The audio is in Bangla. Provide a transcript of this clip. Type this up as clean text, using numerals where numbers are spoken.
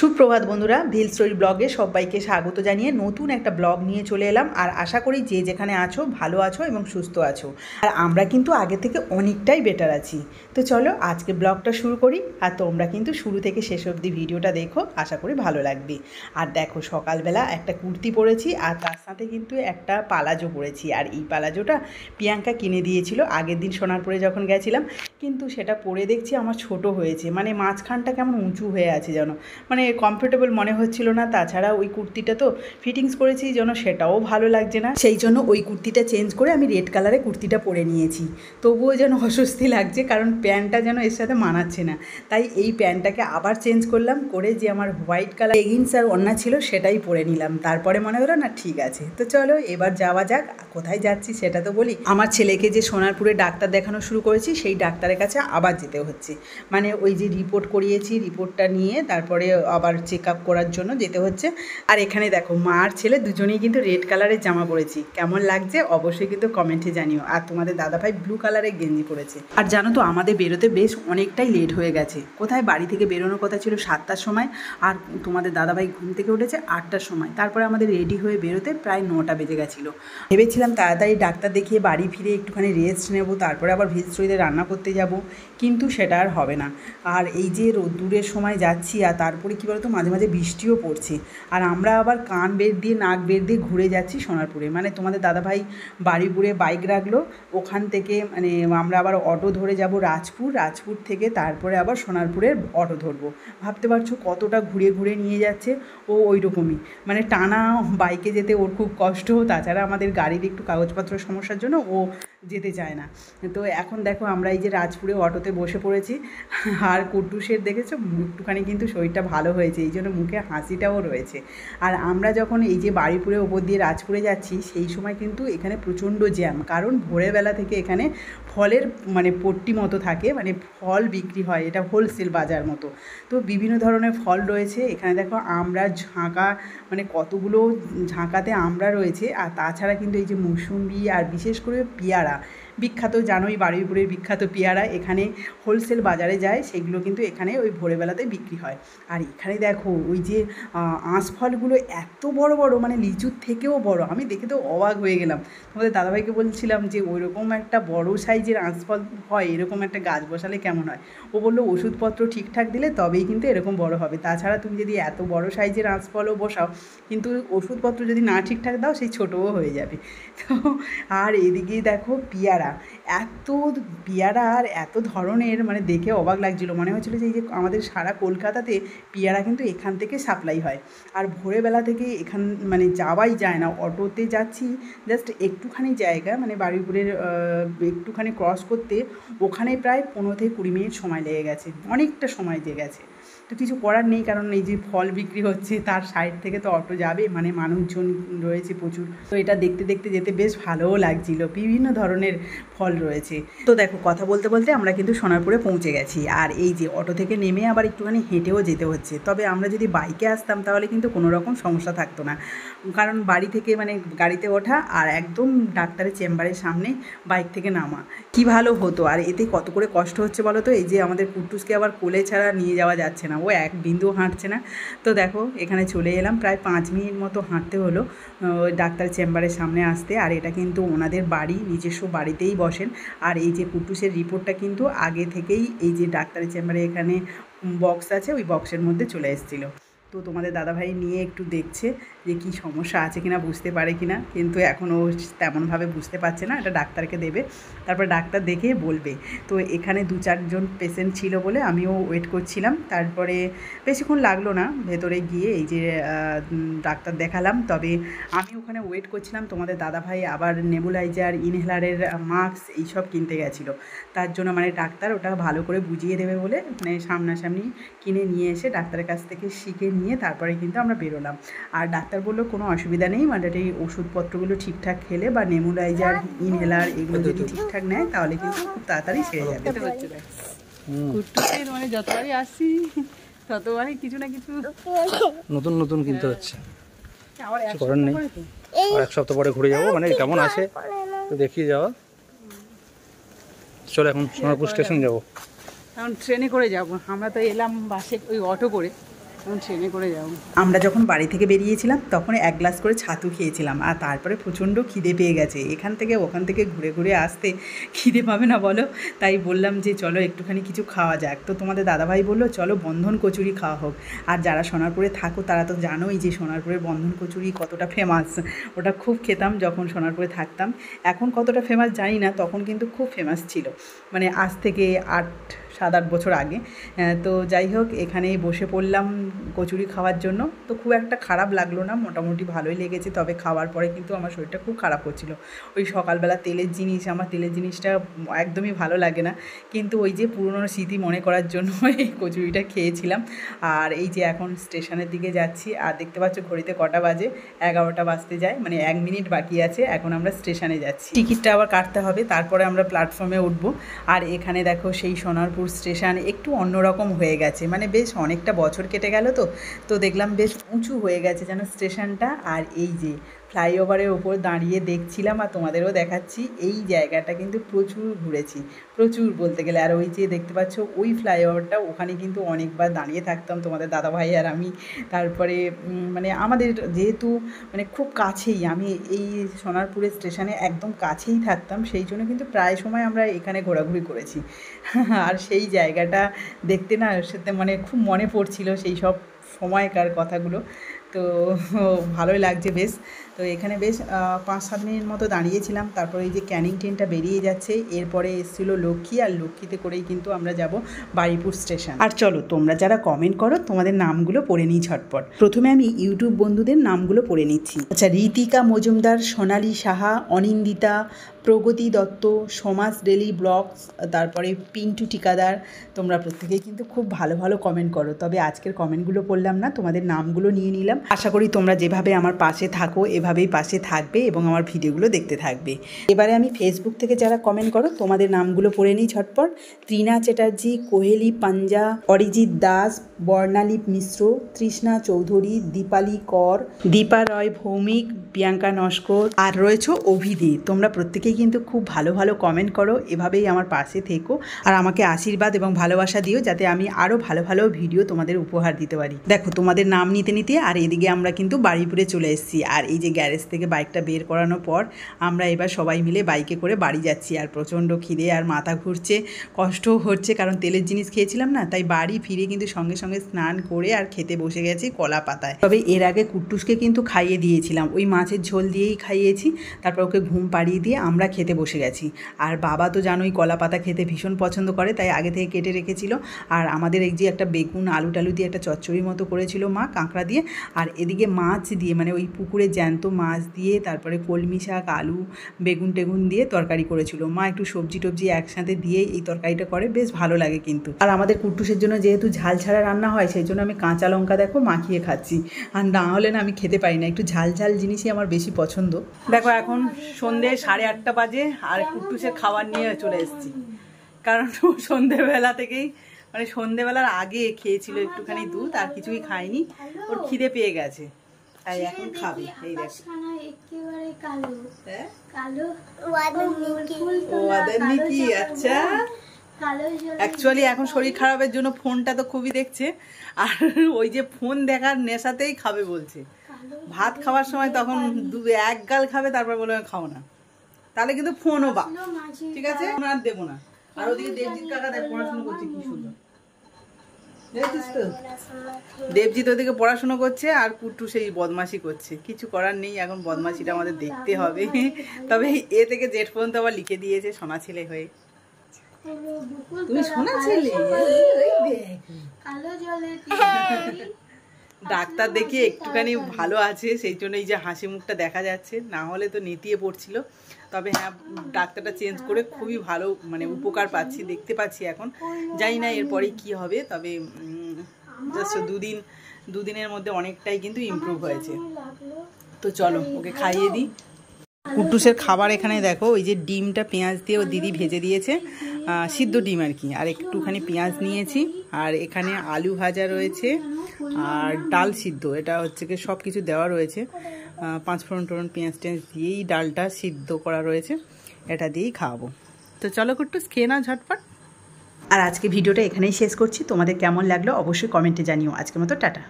সুপ্রভাত বন্ধুরা, ভিল স্টোরি ব্লগে সবাইকে স্বাগত জানিয়ে নতুন একটা ব্লগ নিয়ে চলে এলাম। আর আশা করি যে যেখানে আছো ভালো আছো এবং সুস্থ আছো। আর আমরা কিন্তু আগে থেকে অনেকটাই বেটার আছি। তো চলো আজকে ব্লগটা শুরু করি। আর তোমরা কিন্তু শুরু থেকে শেষ অবধি ভিডিওটা দেখো, আশা করি ভালো লাগবে। আর দেখো, সকালবেলা একটা কুর্তি পরেছি আর তার সাথে কিন্তু একটা পালাজো পরেছি। আর এই পালাজোটা প্রিয়াঙ্কা কিনে দিয়েছিল আগের দিন সোনারপুরে যখন গেছিলাম, কিন্তু সেটা পরে দেখছি আমার ছোট হয়েছে, মানে মাঝখানটা কেমন উঁচু হয়ে আছে যেন, মানে কমফোর্টেবল মনে হচ্ছিল না। তাছাড়া ওই কুর্তিটা তো ফিটিংস করেছি যেন, সেটাও ভালো লাগছে না। সেই জন্য ওই কুর্তিটা চেঞ্জ করে আমি রেড কালারে কুর্তিটা পরে নিয়েছি। তবুও যেন অস্বস্তি লাগছে, কারণ প্যান্টটা যেন এর সাথে মানাচ্ছে না। তাই এই প্যান্টটাকে আবার চেঞ্জ করলাম, করে যে আমার হোয়াইট কালার লেগিংস আর ওড়না ছিল সেটাই পরে নিলাম। তারপরে মনে হলো না ঠিক আছে, তো চলো এবার যাওয়া যাক। কোথায় যাচ্ছি সেটা তো বলি। আমার ছেলেকে যে সোনারপুরে ডাক্তার দেখানো শুরু করেছি, সেই ডাক্তারের কাছে আবার যেতে হচ্ছে। মানে ওই যে রিপোর্ট করিয়েছি, রিপোর্টটা নিয়ে তারপরে আবার চেক আপ করার জন্য যেতে হচ্ছে। আর এখানে দেখো, মা আর ছেলে দুজনেই কিন্তু রেড কালারের জামা পরেছি। কেমন লাগছে অবশ্যই কিন্তু কমেন্টে জানিও। আর তোমাদের দাদাভাই ব্লু কালারের গেঞ্জি পরেছে। আর জানো তো, আমাদের বেরোতে বেশ অনেকটাই লেট হয়ে গেছে। কোথায় বাড়ি থেকে বেরোনোর কথা ছিল 7টার সময়, আর তোমাদের দাদাভাই ঘুম থেকে উঠেছে 8টার সময়। তারপরে আমাদের রেডি হয়ে বেরোতে প্রায় 9টা বেজে গেছিলো। ভেবেছিলাম তাড়াতাড়ি ডাক্তার দেখিয়ে বাড়ি ফিরে একটুখানি রেস্ট নেব, তারপরে আবার ভিল স্টোরিতে রান্না করতে যাব, কিন্তু সেটা আর হবে না। আর এই যে রোদ্দুরের সময় যাচ্ছি, আর তারপরে কী বলতো, মাঝে মাঝে বৃষ্টিও পড়ছে। আর আমরা আবার কান বের দিয়ে নাক বের দিয়ে ঘুরে যাচ্ছি সোনারপুরে। মানে তোমাদের দাদাভাই বাড়িপুরে বাইক রাখলো, ওখান থেকে মানে আমরা আবার অটো ধরে যাব রাজপুর, রাজপুর থেকে তারপরে আবার সোনারপুরের অটো ধরবো। ভাবতে পারছো কতটা ঘুরে ঘুরে নিয়ে যাচ্ছে। ও ওই রকমই, মানে টানা বাইকে যেতে ওর খুব কষ্ট। তাছাড়া আমাদের গাড়ির একটু কাগজপত্র সমস্যার জন্য ও যেতে চায় না। তো এখন দেখো, আমরা এই যে রাজপুরে অটোতে বসে পড়েছি। আর কুট্টুসের দেখেছো একটুখানি কিন্তু শরীরটা ভালো হয়েছে, এই জন্য মুখে হাসিটাও রয়েছে। আর আমরা যখন এই যে বাড়িপুরে ওপর দিয়ে রাজপুরে যাচ্ছি, সেই সময় কিন্তু এখানে প্রচণ্ড জ্যাম, কারণ ভোরবেলা থেকে এখানে ফলের মানে পট্টি মতো থাকে, মানে ফল বিক্রি হয়, এটা হোলসেল বাজার মতো। তো বিভিন্ন ধরনের ফল রয়েছে এখানে। দেখো আমরা ঝাঁকা, মানে কতগুলো ঝাঁকাতে আমরা রয়েছে। আর তাছাড়া কিন্তু এই যে মৌসুম্বি আর বিশেষ করে পেয়ারা বিখ্যাত, জানোই বারুইপুরের বিখ্যাত পেয়ারা এখানে হোলসেল বাজারে যায়, সেগুলো কিন্তু এখানে ওই ভোরবেলাতে বিক্রি হয়। আর এখানে দেখো ওই যে আঁশফলগুলো এত বড় বড়, মানে লিচুর থেকেও বড়। আমি দেখে তো অবাক হয়ে গেলাম। তোমাদের দাদাভাইকে বলছিলাম যে ওইরকম একটা বড় সাইজের আঁশফল হয়, এরকম একটা গাছ বসালে কেমন হয়। ও বললো ওষুধপত্র ঠিকঠাক দিলে তবেই কিন্তু এরকম বড় হবে। তাছাড়া তুমি যদি এত বড় সাইজের আঁশফলও বসাও, কিন্তু ওষুধপত্র যদি না ঠিকঠাক দাও, সেই ছোটোও হয়ে যাবে। তো আর এদিকেই দেখো পেয়ারা, এত পেয়ারা আর এত ধরনের, মানে দেখে অবাক লাগছিলো। মনে হচ্ছিলো যে এই যে আমাদের সারা কলকাতাতে পেয়ারা কিন্তু এখান থেকে সাপ্লাই হয়। আর ভোরবেলা থেকে এখান মানে যাওয়াই যায় না, অটোতে যাচ্ছি জাস্ট একটুখানি জায়গা, মানে বারুইপুরের একটুখানি ক্রস করতে ওখানে প্রায় 15 থেকে 20 মিনিট সময় লেগে গেছে, অনেকটা সময় লেগে গেছে। তো কিছু করার নেই, কারণ এই যে ফল বিক্রি হচ্ছে তার সাইড থেকে তো অটো যাবে, মানে মানুষজন রয়েছে প্রচুর। তো এটা দেখতে দেখতে যেতে বেশ ভালোও লাগছিল, বিভিন্ন ধরনের ফল রয়েছে। তো দেখো, কথা বলতে বলতে আমরা কিন্তু সোনারপুরে পৌঁছে গেছি। আর এই যে অটো থেকে নেমে আবার একটুখানি হেঁটেও যেতে হচ্ছে। তবে আমরা যদি বাইকে আসতাম তাহলে কিন্তু কোনো রকম সমস্যা থাকতো না, কারণ বাড়ি থেকে মানে গাড়িতে ওঠা আর একদম ডাক্তারের চেম্বারের সামনে বাইক থেকে নামা, কি ভালো হতো। আর এতে কত করে কষ্ট হচ্ছে বলো তো, এই যে আমাদের কুট্টুসকে আবার কোলে ছাড়া নিয়ে যাওয়া যাচ্ছে না, ও এক বিন্দু হাঁটছে না। তো দেখো এখানে চলে এলাম, প্রায় 5 মিনিট মতো হাঁটতে হলো ডাক্তার চেম্বারের সামনে আসতে। আর এটা কিন্তু ওনাদের বাড়ি, নিজস্ব বাড়িতেই বসেন। আর এই যে কুট্টুসের রিপোর্টটা কিন্তু আগে থেকেই এই যে ডাক্তারের চেম্বারে এখানে বক্স আছে, ওই বক্সের মধ্যে চলে এসেছিলো। তো তোমাদের দাদাভাই নিয়ে একটু দেখছে যে কী সমস্যা আছে কিনা, বুঝতে পারে কিনা, কিন্তু এখনও তেমনভাবে বুঝতে পারছে না। এটা ডাক্তারকে দেবে, তারপর ডাক্তার দেখে বলবে। তো এখানে 2-4 জন পেশেন্ট ছিল বলে আমিও ওয়েট করছিলাম। তারপরে বেশিক্ষণ লাগলো না, ভেতরে গিয়ে এই যে ডাক্তার দেখালাম। তবে আমি ওখানে ওয়েট করছিলাম, তোমাদের দাদাভাই আবার নেবুলাইজার, ইনহেলারের মাস্ক এইসব কিনতে গেছিলো। তার জন্য মানে ডাক্তার ওটা ভালো করে বুঝিয়ে দেবে বলে, মানে সামনাসামনি কিনে নিয়ে এসে ডাক্তারের কাছ থেকে শিখে নিয়ে তারপরে কিন্তু আমরা বেরোলাম। আর ডাক্তার বললো কোনো অসুবিধা নেই, মানে এই ওষুধপত্রগুলো ঠিকঠাক খেলে বা নেবুলাইজার, ইনহেলার এগুলো যদি ঠিকঠাক নেয় তাহলে কিন্তু খুব তাড়াতাড়ি সেরে যাবে। মানে যতবারই আসছি ততবারই কিছু না কিছু নতুন নতুন কিনতে হচ্ছে, করার নেই। আর 1 সপ্তাহ পরে ঘুরে যাবো, মানে কেমন আছে তো দেখিয়ে যাওয়া। চলো এখন সোনারপুর স্টেশন যাবো। এখন ট্রেনে করে যাব, আমরা তো এলাম বাসে, ওই অটো করে। ট্রেনে করে যাবো। আমরা যখন বাড়ি থেকে বেরিয়েছিলাম তখন 1 গ্লাস করে ছাতু খেয়েছিলাম, আর তারপরে প্রচণ্ড খিদে পেয়ে গেছে। এখান থেকে ওখান থেকে ঘুরে ঘুরে আসতে খিদে পাবে না বলো? তাই বললাম যে চলো একটুখানি কিছু খাওয়া যাক। তো তোমাদের দাদাভাই বললো চলো বন্ধন কচুরি খাওয়া হোক। আর যারা সোনারপুরে থাকো তারা তো জানোই যে সোনারপুরের বন্ধন কচুরি কতটা ফেমাস। ওটা খুব খেতাম যখন সোনারপুরে থাকতাম। এখন কতটা ফেমাস জানি না, তখন কিন্তু খুব ফেমাস ছিল, মানে আজ থেকে 7-8 বছর আগে। তো যাই হোক, এখানেই বসে পড়লাম কচুরি খাওয়ার জন্য। তো খুব একটা খারাপ লাগলো না, মোটামুটি ভালোই লেগেছে। তবে খাওয়ার পরে কিন্তু আমার শরীরটা খুব খারাপ হচ্ছিলো। ওই সকালবেলা তেলের জিনিস, আমার তেলের জিনিসটা একদমই ভালো লাগে না, কিন্তু ওই যে পুরনো স্মৃতি মনে করার জন্য এই কচুরিটা খেয়েছিলাম। আর এই যে এখন স্টেশনের দিকে যাচ্ছি, আর দেখতে পাচ্ছ ঘড়িতে কটা বাজে, 11টা বাজতে যায়, মানে 1 মিনিট বাকি আছে। এখন আমরা স্টেশনে যাচ্ছি, টিকিটটা আবার কাটতে হবে, তারপরে আমরা প্ল্যাটফর্মে উঠবো। আর এখানে দেখো সেই সোনারপুর স্টেশন একটু অন্যরকম হয়ে গেছে, মানে বেশ অনেকটা বছর কেটে গেল তো দেখলাম বেশ উঁচু হয়ে গেছে যেন স্টেশনটা। আর এই যে ফ্লাইওভারের ওপর দাঁড়িয়ে দেখছিলাম আর তোমাদেরও দেখাচ্ছি, এই জায়গাটা কিন্তু প্রচুর ঘুরেছি, প্রচুর বলতে গেলে। আর ওই যে দেখতে পাচ্ছ ওই ফ্লাইওভারটা, ওখানে কিন্তু অনেকবার দাঁড়িয়ে থাকতাম তোমাদের দাদাভাই আর আমি। তারপরে মানে আমাদের যেহেতু মানে খুব কাছেই, আমি এই সোনারপুরের স্টেশনে একদম কাছেই থাকতাম, সেই জন্য কিন্তু প্রায় সময় আমরা এখানে ঘোরাঘুরি করেছি। আর সেই জায়গাটা দেখতে না সাথে মানে খুব মনে পড়ছিল সেই সব সময়কার কথাগুলো। তো ভালোই লাগছে বেশ। তো এখানে বেশ 5-7 মিনিট মতো দাঁড়িয়েছিলাম। তারপরে এই যে ক্যানিং ট্রেনটা বেরিয়ে যাচ্ছে, এরপরে এসেছিলো লক্ষ্মী, আর লক্ষ্মীতে করেই কিন্তু আমরা যাব বারুইপুর স্টেশন। আর চলো তোমরা যারা কমেন্ট করো তোমাদের নামগুলো পড়ে নিই ঝটপট। প্রথমে আমি ইউটিউব বন্ধুদের নামগুলো পড়ে নিচ্ছি। আচ্ছা, ঋতিকা মজুমদার, সোনালী সাহা, অনিন্দিতা, প্রগতি দত্ত, সমাজ ডেলি ব্লগস, তারপরে পিন্টু ঠিকাদার। তোমরা প্রত্যেকেই কিন্তু খুব ভালো ভালো কমেন্ট করো। তবে আজকের কমেন্টগুলো পড়লাম না, তোমাদের নামগুলো নিয়ে নিলাম। আশা করি তোমরা যেভাবে আমার পাশে থাকো এভাবেই পাশে থাকবে এবং আমার ভিডিওগুলো দেখতে থাকবে। এবারে আমি ফেসবুক থেকে যারা কমেন্ট করো তোমাদের নামগুলো পড়ে নিই ঝটপট। তৃণা চ্যাটার্জি, কোহেলি পাঞ্জা, অরিজিৎ দাস, বর্ণালী মিশ্র, তৃষ্ণা চৌধুরী, দীপালি কর, দীপা রয় ভৌমিক, প্রিয়াঙ্কা নস্কর, আর রয়েছে অভিদে। তোমরা প্রত্যেকেই কিন্তু খুব ভালো ভালো কমেন্ট করো, এভাবেই আমার পাশে থেকো আর আমাকে আশীর্বাদ এবং ভালোবাসা দিও, যাতে আমি আরও ভালো ভালো ভিডিও তোমাদের উপহার দিতে পারি। দেখো তোমাদের নাম নিতে নিতে আর এদিকে আমরা কিন্তু বারুইপুরে চলে এসেছি। আর এই যে গ্যারেজ থেকে বাইকটা বের করানোর পর আমরা এবার সবাই মিলে বাইকে করে বাড়ি যাচ্ছি। আর প্রচণ্ড খিদে আর মাথা ঘুরছে, কষ্টও হচ্ছে, কারণ তেলের জিনিস খেয়েছিলাম না। তাই বাড়ি ফিরে কিন্তু সঙ্গে সঙ্গে স্নান করে আর খেতে বসে গেছি কলা পাতায়। তবে এর আগে কুট্টুসকে কিন্তু খাইয়ে দিয়েছিলাম, ওই মাছের ঝোল দিয়েই খাইয়েছি। তারপর ওকে ঘুম পাড়িয়ে দিয়ে আমরা খেতে বসে গেছি। আর বাবা তো জানোই কলা পাতা খেতে ভীষণ পছন্দ করে, তাই আগে থেকে কেটে রেখেছিল। আর আমাদের এই যে একটা বেগুন আলু টালু দিয়ে একটা চচ্চড়ির মতো করেছিল মা, কাঁকড়া দিয়ে। আর এদিকে মাছ দিয়ে, মানে ওই পুকুরে জ্যান্ত মাছ দিয়ে, তারপরে কলমি শাক, আলু, বেগুন টেগুন দিয়ে তরকারি করেছিল মা। একটু সবজি টবজি একসাথে দিয়ে এই তরকারিটা করে, বেশ ভালো লাগে কিন্তু। আর আমাদের কুট্টুসের জন্য যেহেতু ঝাল ছাড়া রান্না হয়, সেই জন্য আমি কাঁচা লঙ্কা দেখো মাখিয়ে খাচ্ছি। আর না হলে না আমি খেতে পারি না, একটু ঝাল ঝাল জিনিসই আমার বেশি পছন্দ। দেখো এখন সন্ধ্যে 8:30 বাজে, আর কুট্টুসের খাবার নিয়ে চলে এসেছি, কারণ সন্ধ্যেবেলা থেকেই, মানে সন্ধ্যেবেলার আগে খেয়েছিল একটুখানি দুধ, আর কিছুই খায়নি, ওর খিদে পেয়ে গেছে, তাই এখন খাবে। এই দেখো কি, আচ্ছা অ্যাকচুয়ালি এখন শরীর খারাপের জন্য ফোনটা তো খুবই দেখছে, আর ওই যে ফোন দেখার নেশাতেই খাবে বলছে। ভাত খাওয়ার সময় তখন 1 গাল খাবে, তারপর বলে খাও না, তাহলে কিন্তু ফোনও বা ঠিক আছে আর দেবো না। আর ওদিকে দেবজিৎ কাকা দেখ পড়াশোনা করছে কি সুন্দর, দেখছিস তো? দেবজিৎ ওদিকে পড়াশোনা করছে আর কুট্টু সেই বদমাশি করছে। কিছু করার নেই, এখন বদমাশিটা আমাদের দেখতে হবে। তবে এ থেকে জেট পর্যন্ত আবার লিখে দিয়েছে সোনা ছেলে হয়ে। তুমি সোনা ছেলে? ডাক্তার দেখিয়ে একটুখানি ভালো আছে, সেই জন্য এই যে হাসি মুখটা দেখা যাচ্ছে, না হলে তো নেতিয়ে পড়ছিল। তবে হ্যাঁ, ডাক্তারটা চেঞ্জ করে খুবই ভালো, মানে উপকার পাচ্ছি, দেখতে পাচ্ছি এখন। জানি না এরপরে কি হবে, তবে জাস্ট দুদিনের মধ্যে অনেকটাই কিন্তু ইমপ্রুভ হয়েছে। তো চলো ওকে খাইয়ে দিই। কুট্টুসের খাবার এখানে দেখো, ওই যে ডিমটা পেঁয়াজ দিয়ে ও দিদি ভেজে দিয়েছে, সিদ্ধ ডিম আর কি, আর একটুখানি পেঁয়াজ নিয়েছি, আর এখানে আলু ভাজা রয়েছে, আর ডাল সিদ্ধ, এটা হচ্ছে কি সব কিছু দেওয়া রয়েছে, 5 ফোড়ন টোড়ন পেঁয়াজ টেঁয়াজ দিয়েই ডালটা সিদ্ধ করা রয়েছে, এটা দিয়েই খাওয়াবো। তো চলো কুট্টুস খেয়ে নাও ঝটপট। আর আজকে ভিডিওটা এখানেই শেষ করছি। তোমাদের কেমন লাগলো অবশ্যই কমেন্টে জানিও। আজকের মতো টাটা।